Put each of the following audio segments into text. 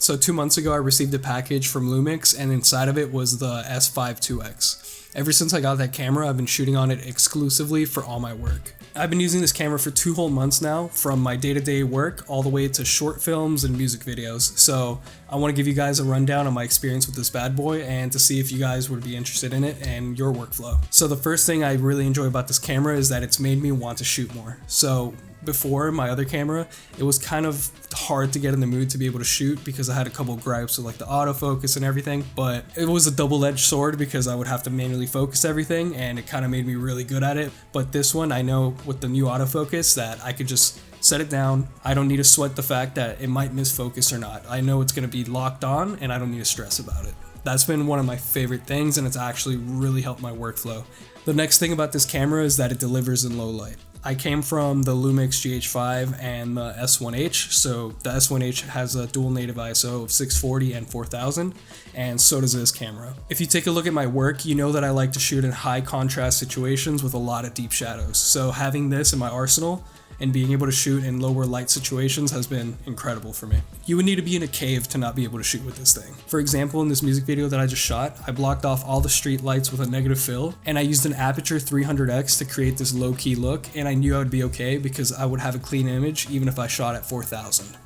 So 2 months ago I received a package from Lumix, and inside of it was the S5IIX. Ever since I got that camera, I've been shooting on it exclusively for all my work. I've been using this camera for 2 whole months now, from my day-to-day work all the way to short films and music videos. So I want to give you guys a rundown on my experience with this bad boy and to see if you guys would be interested in it and your workflow. So the first thing I really enjoy about this camera is that it's made me want to shoot more. So before my other camera, it was kind of hard to get in the mood to be able to shoot because I had a couple gripes with like the autofocus and everything, but it was a double-edged sword because I would have to manually focus everything and it kind of made me really good at it. But this one, I know with the new autofocus that I could just set it down. I don't need to sweat the fact that it might miss focus or not. I know it's going to be locked on and I don't need to stress about it. That's been one of my favorite things, and it's actually really helped my workflow. The next thing about this camera is that it delivers in low light. I came from the Lumix GH5 and the S1H, so the S1H has a dual native ISO of 640 and 4000, and so does this camera. If you take a look at my work, you know that I like to shoot in high contrast situations with a lot of deep shadows, so having this in my arsenal and being able to shoot in lower light situations has been incredible for me. You would need to be in a cave to not be able to shoot with this thing. For example, in this music video that I just shot, I blocked off all the street lights with a negative fill, and I used an aperture 300x to create this low-key look, and I knew I would be okay because I would have a clean image even if I shot at 4000.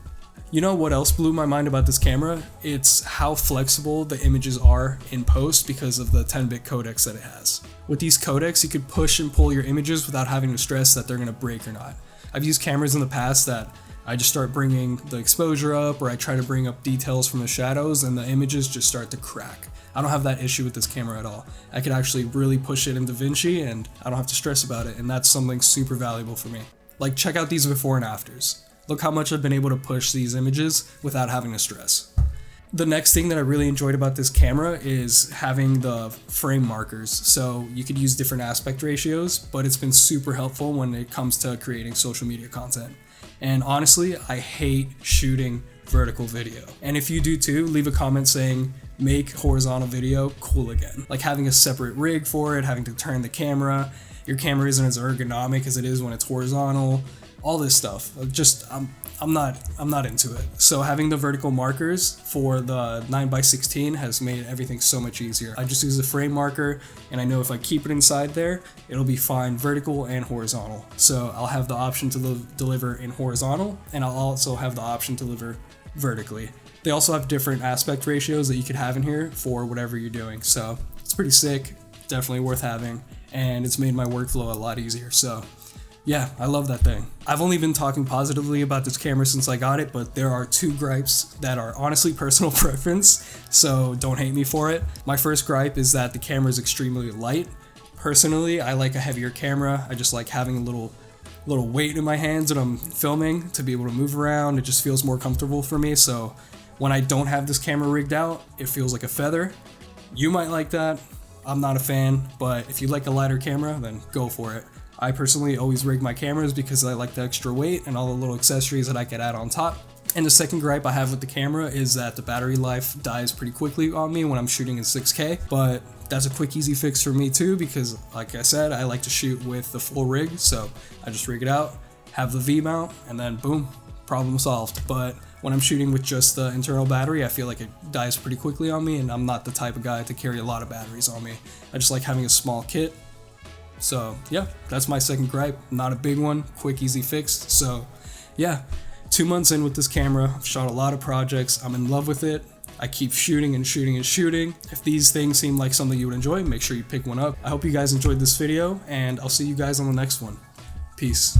You know what else blew my mind about this camera? It's how flexible the images are in post because of the 10-bit codecs that it has. With these codecs, you could push and pull your images without having to stress that they're gonna break or not. I've used cameras in the past that I just start bringing the exposure up, or I try to bring up details from the shadows and the images just start to crack. I don't have that issue with this camera at all. I could actually really push it in Davinci and I don't have to stress about it, and that's something super valuable for me. Like, check out these before and afters. Look how much I've been able to push these images without having to stress. The next thing that I really enjoyed about this camera is having the frame markers. So you could use different aspect ratios, but it's been super helpful when it comes to creating social media content. And honestly, I hate shooting vertical video. And if you do too, leave a comment saying, make horizontal video cool again. Like having a separate rig for it, having to turn the camera, your camera isn't as ergonomic as it is when it's horizontal, all this stuff. I'm not into it. So having the vertical markers for the 9x16 has made everything so much easier. I just use the frame marker, and I know if I keep it inside there, it'll be fine vertical and horizontal. So I'll have the option to deliver in horizontal, and I'll also have the option to deliver vertically. They also have different aspect ratios that you could have in here for whatever you're doing. So it's pretty sick, definitely worth having, and it's made my workflow a lot easier. So yeah, I love that thing. I've only been talking positively about this camera since I got it, but there are 2 gripes that are honestly personal preference, so don't hate me for it. My first gripe is that the camera is extremely light. Personally, I like a heavier camera. I just like having a little weight in my hands when I'm filming to be able to move around. It just feels more comfortable for me, so when I don't have this camera rigged out, it feels like a feather. You might like that. I'm not a fan, but if you like a lighter camera, then go for it. I personally always rig my cameras because I like the extra weight and all the little accessories that I could add on top. And the second gripe I have with the camera is that the battery life dies pretty quickly on me when I'm shooting in 6K, but that's a quick easy fix for me too because like I said, I like to shoot with the full rig, so I just rig it out, have the V mount, and then boom, problem solved. But when I'm shooting with just the internal battery, I feel like it dies pretty quickly on me, and I'm not the type of guy to carry a lot of batteries on me. I just like having a small kit. So yeah, that's my second gripe. Not a big one, quick, easy fix. So yeah, 2 months in with this camera, I've shot a lot of projects. I'm in love with it. I keep shooting and shooting and shooting. If these things seem like something you would enjoy, make sure you pick one up. I hope you guys enjoyed this video, and I'll see you guys on the next one. Peace.